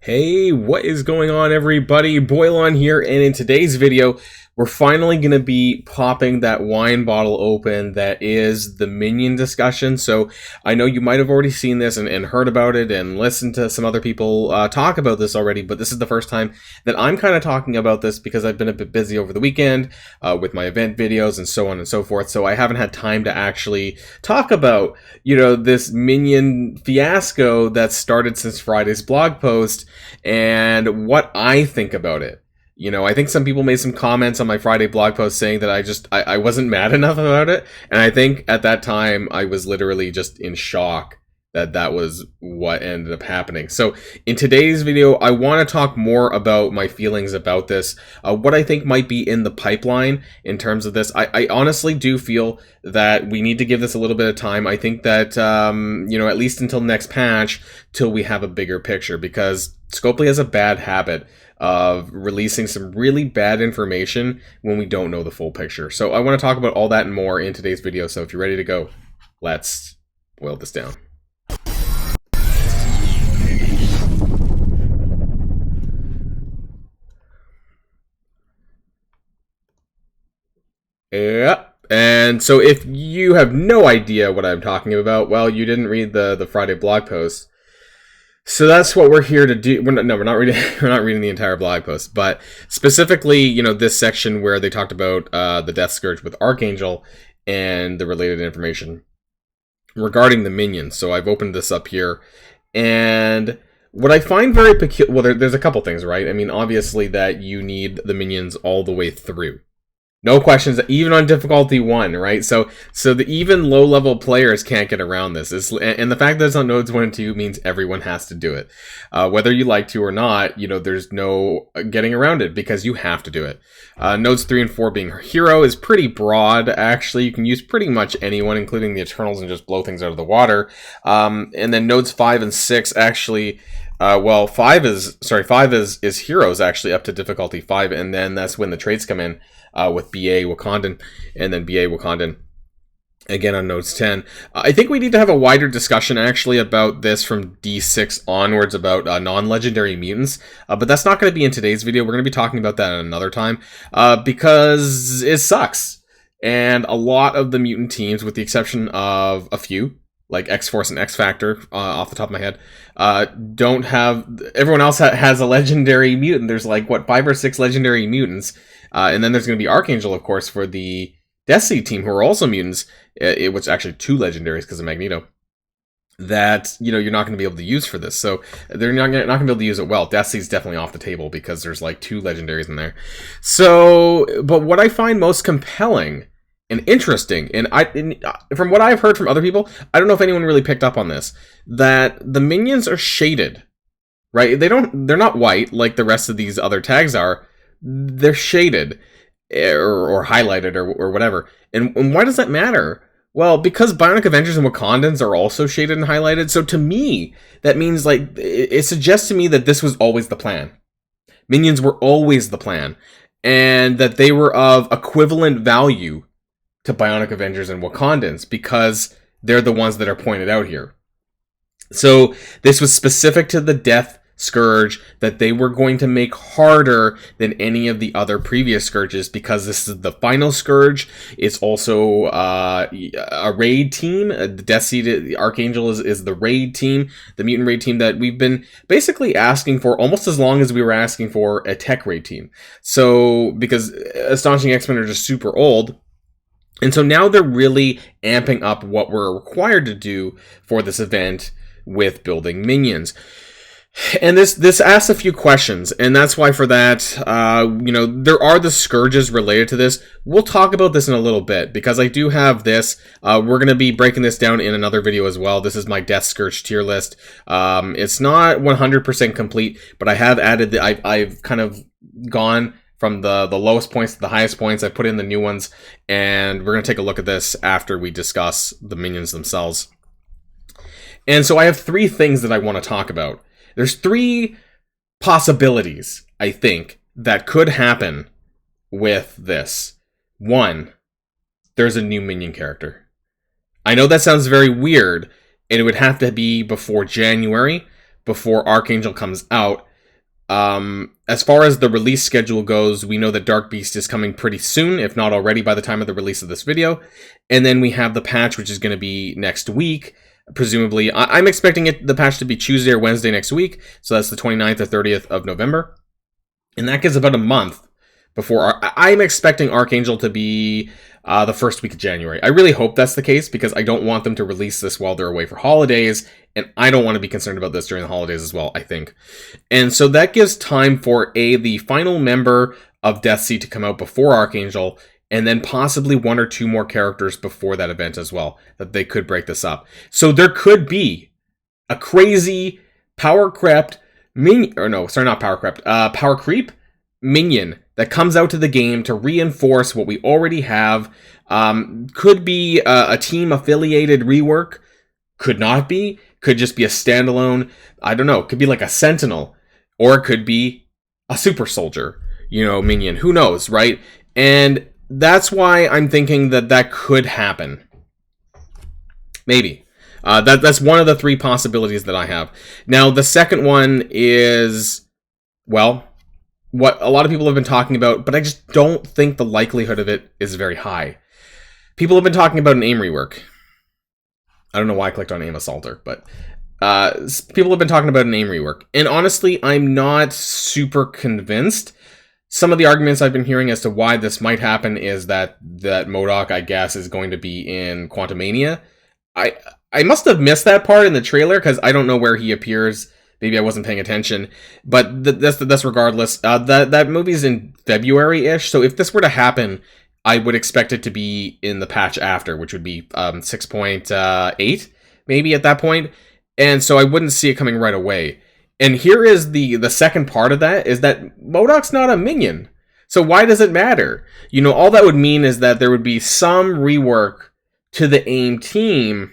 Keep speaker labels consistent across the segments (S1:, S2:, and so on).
S1: Hey, what is going on, everybody? Boilon here, and in today's video, we're finally going to be popping that wine bottle open that is the Minion discussion. So I know you might have already seen this and heard about it and listened to some other people talk about this already, but this is the first time that I'm kind of talking about this because I've been a bit busy over the weekend with my event videos and so on and so forth. So I haven't had time to actually talk about, this Minion fiasco that started since Friday's blog post and what I think about it. I think some people made some comments on my Friday blog post saying that I wasn't mad enough about it. And I think at that time I was literally just in shock that that was what ended up happening. So in today's video, I want to talk more about my feelings about this, what I think might be in the pipeline in terms of this. I honestly do feel that we need to give this a little bit of time. I think that, at least until next patch, till we have a bigger picture, because Scopely has a bad habit of releasing some really bad information when we don't know the full picture. So I want to talk about all that and more in today's video. So if you're ready to go, let's boil this down. Yeah. And so if you have no idea what I'm talking about, well, you didn't read the Friday blog post. So that's what we're here to do. We're not reading. We're not reading the entire blog post, but specifically, this section where they talked about the Death Scourge with Archangel and the related information regarding the minions. So I've opened this up here, and what I find very peculiar. Well, there's a couple things, right? I mean, obviously that you need the minions all the way through. No questions, even on difficulty 1, right? So the even low-level players can't get around this. And the fact that it's on nodes 1 and 2 means everyone has to do it. Whether you like to or not, there's no getting around it because you have to do it. Nodes 3 and 4 being hero is pretty broad, actually. You can use pretty much anyone, including the Eternals, and just blow things out of the water. And then nodes 5 and 6 actually... 5 is heroes actually up to difficulty 5, and then that's when the traits come in with BA Wakandan, and then BA Wakandan again on nodes 10. I think we need to have a wider discussion actually about this from D6 onwards about non-legendary mutants, but that's not going to be in today's video. We're going to be talking about that at another time because it sucks, and a lot of the mutant teams, with the exception of a few, like X-Force and X-Factor, off the top of my head, don't have... Everyone else has a legendary mutant. There's 5 or 6 legendary mutants. And then there's going to be Archangel, of course, for the Deathseed team, who are also mutants, which actually 2 legendaries because of Magneto, that, you're not going to be able to use for this. So they're not going to be able to use it well. Deathseed's definitely off the table because there's 2 legendaries in there. So, but what I find most compelling and interesting, and from what I've heard from other people, I don't know if anyone really picked up on this, that the minions are shaded, right? They're not white like the rest of these other tags are. They're shaded or highlighted or whatever. And why does that matter? Well, because Bionic Avengers and Wakandans are also shaded and highlighted. So to me, that means it suggests to me that this was always the plan. Minions were always the plan, and that they were of equivalent value to Bionic Avengers and Wakandans because they're the ones that are pointed out here. So this was specific to the Death Scourge, that they were going to make harder than any of the other previous Scourges because this is the final Scourge. It's also a raid team. The Deathseed, the Archangel is the raid team, the mutant raid team that we've been basically asking for almost as long as we were asking for a tech raid team. So because Astonishing X-Men are just super old, and so now they're really amping up what we're required to do for this event with building minions. And this asks a few questions, and that's why for that, there are the Scourges related to this. We'll talk about this in a little bit, because I do have this. We're going to be breaking this down in another video as well. This is my Death Scourge tier list. It's not 100% complete, but I have added, I've kind of gone from the lowest points to the highest points. I put in the new ones, and we're going to take a look at this after we discuss the minions themselves. And so I have 3 things that I want to talk about. There's 3 possibilities, I think, that could happen with this. 1, there's a new minion character. I know that sounds very weird, and it would have to be before January, before Archangel comes out, As far as the release schedule goes, we know that Dark Beast is coming pretty soon, if not already by the time of the release of this video. And then we have the patch, which is going to be next week. Presumably, I'm expecting the patch to be Tuesday or Wednesday next week. So that's the 29th or 30th of November. And that gives about a month before I'm expecting Archangel to be the first week of January. I really hope that's the case because I don't want them to release this while they're away for holidays, and I don't want to be concerned about this during the holidays as well, I think. And so that gives time for the final member of Death Seed to come out before Archangel, and then possibly 1 or 2 more characters before that event as well, that they could break this up. So there could be a crazy power crept minion, or no, sorry, not power crept, power creep minion that comes out to the game to reinforce what we already have. Could be a team affiliated rework, could not be, could just be a standalone, I don't know, could be like a sentinel, or it could be a super soldier, minion, who knows, right? And that's why I'm thinking that could happen. Maybe. That's one of the 3 possibilities that I have. Now, the second one is, well, what a lot of people have been talking about, but I just don't think the likelihood of it is very high. People have been talking about an A.I.M rework. I don't know why I clicked on A.I.M Assaulter, but people have been talking about an A.I.M rework. And honestly, I'm not super convinced. Some of the arguments I've been hearing as to why this might happen is that MODOK, I guess, is going to be in Quantumania. I must have missed that part in the trailer because I don't know where he appears. Maybe I wasn't paying attention, but that's regardless. That movie's in February-ish, so if this were to happen, I would expect it to be in the patch after, which would be 6.8, maybe at that point, and so I wouldn't see it coming right away. And here is the second part of that, is that MODOK's not a minion, so why does it matter? All that would mean is that there would be some rework to the A.I.M team,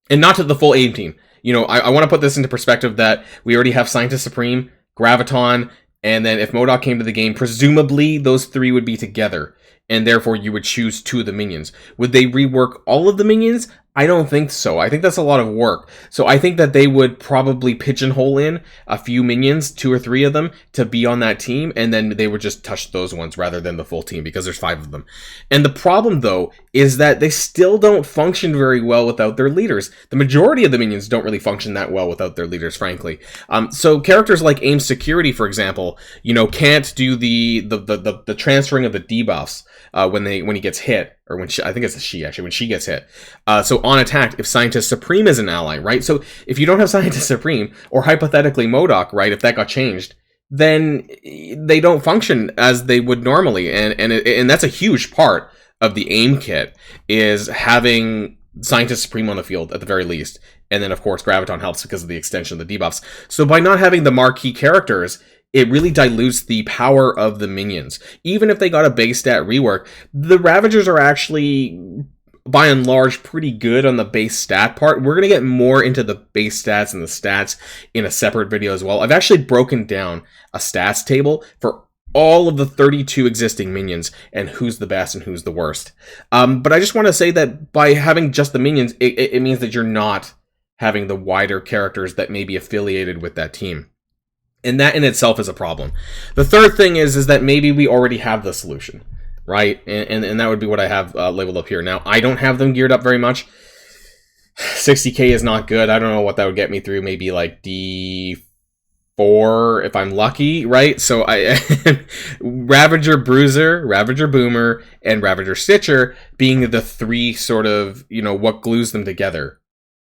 S1: and not to the full A.I.M team. I want to put this into perspective that we already have Scientist Supreme, Graviton, and then if MODOK came to the game, presumably those 3 would be together, and therefore you would choose 2 of the minions. Would they rework all of the minions? I don't think so. I think that's a lot of work. So I think that they would probably pigeonhole in a few minions, 2 or 3 of them, to be on that team, and then they would just touch those ones rather than the full team, because there's 5 of them. And the problem, though, is that they still don't function very well without their leaders. The majority of the minions don't really function that well without their leaders, frankly. So characters like A.I.M Security, for example, can't do the transferring of the debuffs when he gets hit, or when I think it's a she, actually, when she gets hit. So on attack, if Scientist Supreme is an ally, right? So if you don't have Scientist Supreme, or hypothetically MODOK, right, if that got changed, then they don't function as they would normally. And that's a huge part of the A.I.M kit, is having Scientist Supreme on the field at the very least. And then, of course, Graviton helps because of the extension of the debuffs. So by not having the marquee characters, it really dilutes the power of the minions. Even if they got a base stat rework, the Ravagers are actually, by and large, pretty good on the base stat part. We're going to get more into the base stats and the stats in a separate video as well. I've actually broken down a stats table for all of the 32 existing minions and who's the best and who's the worst. But I just want to say that by having just the minions, it means that you're not having the wider characters that may be affiliated with that team. And that in itself is a problem. The third thing is that maybe we already have the solution, right? And that would be what I have labeled up here. Now, I don't have them geared up very much. 60k is not good. I don't know what that would get me through. Maybe like D4 if I'm lucky, right? So Ravager Bruiser, Ravager Boomer, and Ravager Stitcher being the 3 sort of, what glues them together.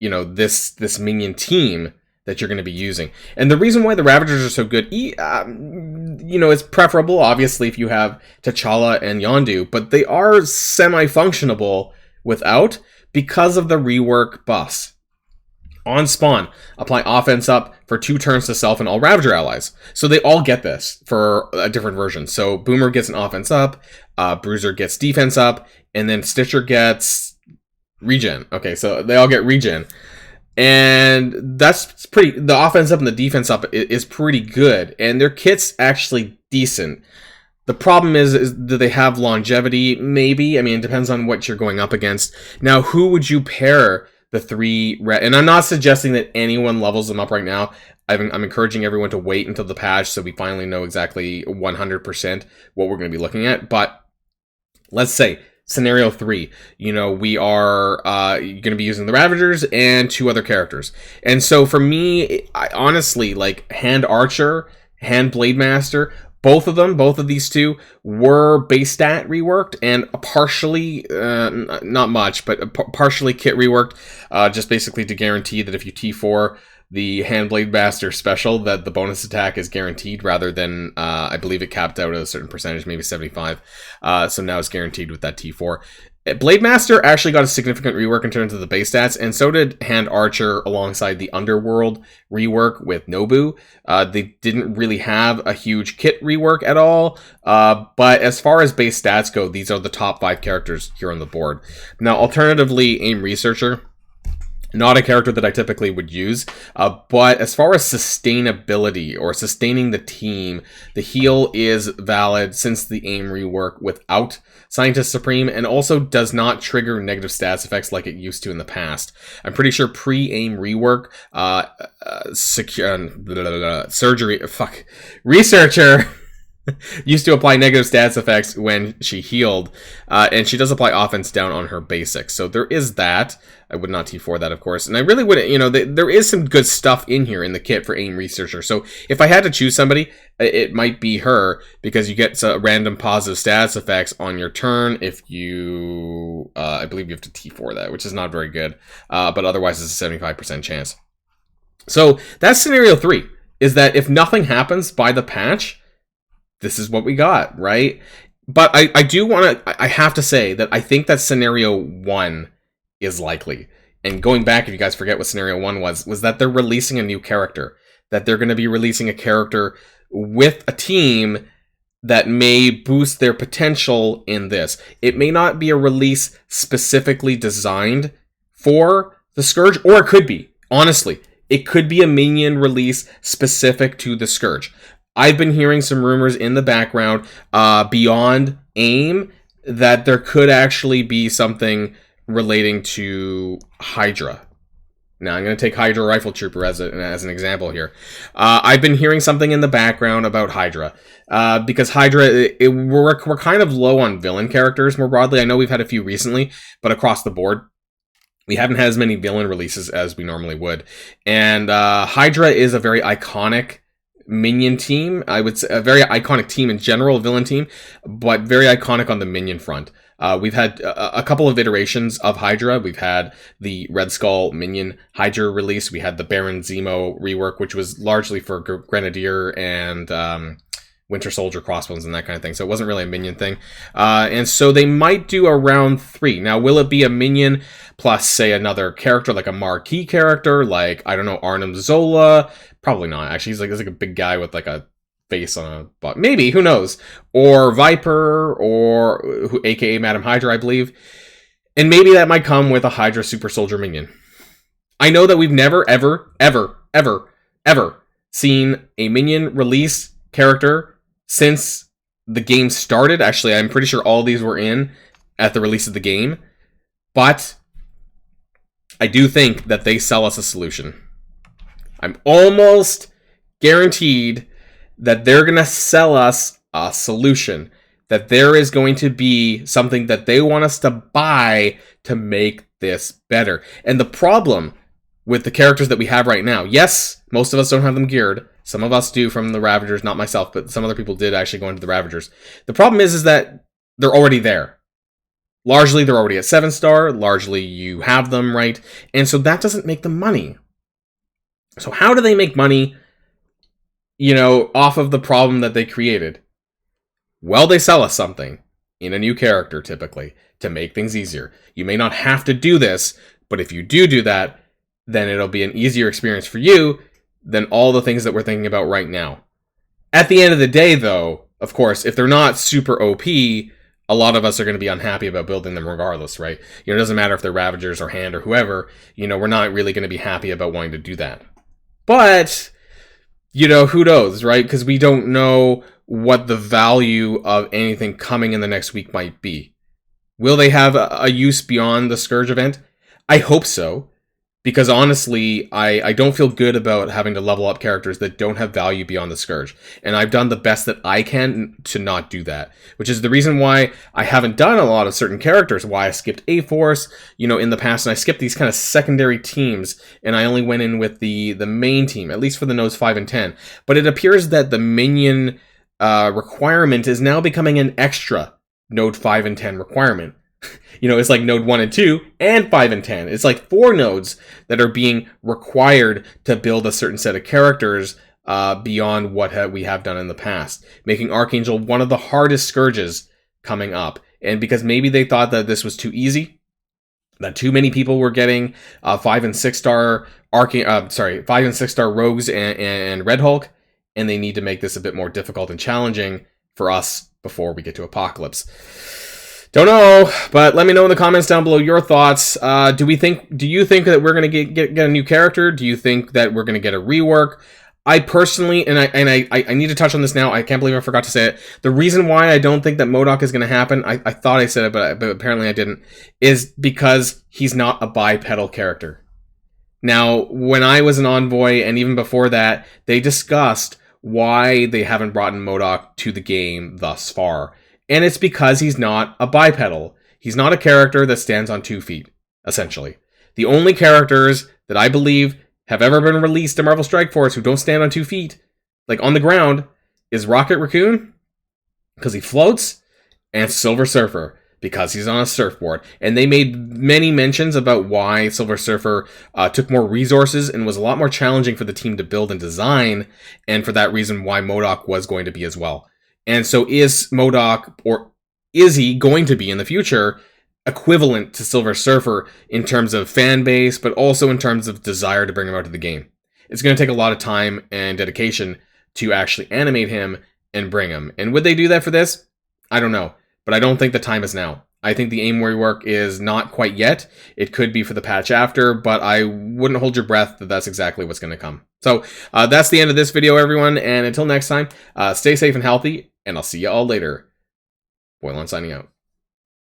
S1: This minion team that you're going to be using. And the reason why the Ravagers are so good, it's preferable, obviously, if you have T'Challa and Yondu, but they are semi-functionable without, because of the rework buffs. On spawn, apply offense up for 2 turns to self and all Ravager allies. So they all get this for a different version. So Boomer gets an offense up, Bruiser gets defense up, and then Stitcher gets regen. Okay, so they all get regen. And that's the offense up and the defense up is pretty good. And their kit's actually decent. The problem is do they have longevity? Maybe. I mean, it depends on what you're going up against. Now, who would you pair the 3... And I'm not suggesting that anyone levels them up right now. I'm encouraging everyone to wait until the patch so we finally know exactly 100% what we're going to be looking at. But let's say scenario 3, we are going to be using the Ravagers and 2 other characters. And so for me, I honestly, like Hand Archer, Hand Blade Master, both of these 2 were base stat reworked and partially, not much, but partially kit reworked, just basically to guarantee that if you T4 the Hand Blade Master special, that the bonus attack is guaranteed rather than, I believe it capped out at a certain percentage, maybe 75. So now it's guaranteed with that T4. Blade Master actually got a significant rework in terms of the base stats, and so did Hand Archer alongside the Underworld rework with Nobu. They didn't really have a huge kit rework at all, but as far as base stats go, these are the top 5 characters here on the board. Now, alternatively, A.I.M Researcher, not a character that I typically would use, but as far as sustainability or sustaining the team, the heal is valid since the A.I.M rework without Scientist Supreme, and also does not trigger negative stats effects like it used to in the past. I'm pretty sure pre-A.I.M rework, Researcher used to apply negative stats effects when she healed, and she does apply offense down on her basics. So there is that. I would not T4 that, of course. And I really wouldn't, there is some good stuff in here in the kit for A.I.M Researcher. So if I had to choose somebody, it might be her, because you get random positive stats effects on your turn if you, I believe you have to T4 that, which is not very good. But otherwise it's a 75% chance. So that's scenario 3, is that if nothing happens by the patch, this is what we got, right? But I have to say that I think that scenario 1 is likely. And going back, if you guys forget what scenario 1 was that they're releasing a new character. That they're going to be releasing a character with a team that may boost their potential in this. It may not be a release specifically designed for the Scourge, or it could be. Honestly, it could be a Minion release specific to the Scourge. I've been hearing some rumors in the background beyond A.I.M that there could actually be something relating to Hydra. Now, I'm going to take Hydra Rifle Trooper as an example here. I've been hearing something in the background about Hydra. Because Hydra, we're kind of low on villain characters more broadly. I know we've had a few recently, but across the board, we haven't had as many villain releases as we normally would. And Hydra is a very iconic Minion team. I would say a very iconic team in general, villain team, but very iconic on the Minion front. We've had a couple of iterations of Hydra. We've had the Red Skull Minion Hydra release. We had the Baron Zemo rework, which was largely for Grenadier and Winter Soldier crossbones and that kind of thing. So it wasn't really a Minion thing. And so they might do a round 3. Now, will it be a Minion plus, say, another character, like a marquee character, like, I don't know, Arnim Zola? Probably not. Actually, he's like a big guy with like a face on a butt. Maybe, who knows? Or Viper, or aka Madam Hydra, I believe. And maybe that might come with a Hydra Super Soldier Minion. I know that we've never, ever, ever, ever, ever seen a Minion release character since the game started. Actually, I'm pretty sure all these were in at the release of the game. But I do think that they sell us a solution. I'm almost guaranteed that they're going to sell us a solution. That there is going to be something that they want us to buy to make this better. And the problem with the characters that we have right now, yes, most of us don't have them geared. Some of us do from the Ravagers, not myself, but some other people did actually go into the Ravagers. The problem is that they're already there. Largely, they're already at 7-star. Largely, you have them, right? And so that doesn't make them money. So how do they make money, off of the problem that they created? Well, they sell us something in a new character, typically, to make things easier. You may not have to do this, but if you do that, then it'll be an easier experience for you than all the things that we're thinking about right now. At the end of the day, though, of course, if they're not super OP, a lot of us are going to be unhappy about building them regardless, right? It doesn't matter if they're Ravagers or Hand or whoever, we're not really going to be happy about wanting to do that. But, who knows, right? Because we don't know what the value of anything coming in the next week might be. Will they have a use beyond the Scourge event? I hope so. Because honestly, I don't feel good about having to level up characters that don't have value beyond the Scourge. And I've done the best that I can to not do that. Which is the reason why I haven't done a lot of certain characters, why I skipped A-Force, in the past, and I skipped these kind of secondary teams, and I only went in with the main team, at least for the nodes 5 and 10. But it appears that the Minion requirement is now becoming an extra node 5 and 10 requirement. It's like node 1 and 2 and 5 and 10. It's like 4 nodes that are being required to build a certain set of characters beyond what we have done in the past, making Archangel one of the hardest Scourges coming up. And because maybe they thought that this was too easy, that too many people were getting 5 and 6 star 5 and 6 star Rogues and Red Hulk, and they need to make this a bit more difficult and challenging for us before we get to Apocalypse. Don't know, but let me know in the comments down below your thoughts. Do you think that we're gonna get a new character? Do you think that we're gonna get a rework? I personally, and I need to touch on this now. I can't believe I forgot to say it. The reason why I don't think that MODOK is gonna happen, I thought I said it, but apparently I didn't, is because he's not a bipedal character. Now, when I was an envoy, and even before that, they discussed why they haven't brought MODOK to the game thus far. And it's because he's not a bipedal. He's not a character that stands on 2 feet, essentially. The only characters that I believe have ever been released to Marvel Strike Force who don't stand on 2 feet, like on the ground, is Rocket Raccoon, because he floats, and Silver Surfer, because he's on a surfboard. And they made many mentions about why Silver Surfer took more resources and was a lot more challenging for the team to build and design, and for that reason why MODOK was going to be as well. And so is MODOK, or is he going to be in the future, equivalent to Silver Surfer in terms of fan base, but also in terms of desire to bring him out to the game? It's going to take a lot of time and dedication to actually animate him and bring him. And would they do that for this? I don't know. But I don't think the time is now. I think the A.I.M rework is not quite yet. It could be for the patch after, but I wouldn't hold your breath that that's exactly what's going to come. So that's the end of this video, everyone. And until next time, stay safe and healthy, and I'll see you all later. Boilon signing out.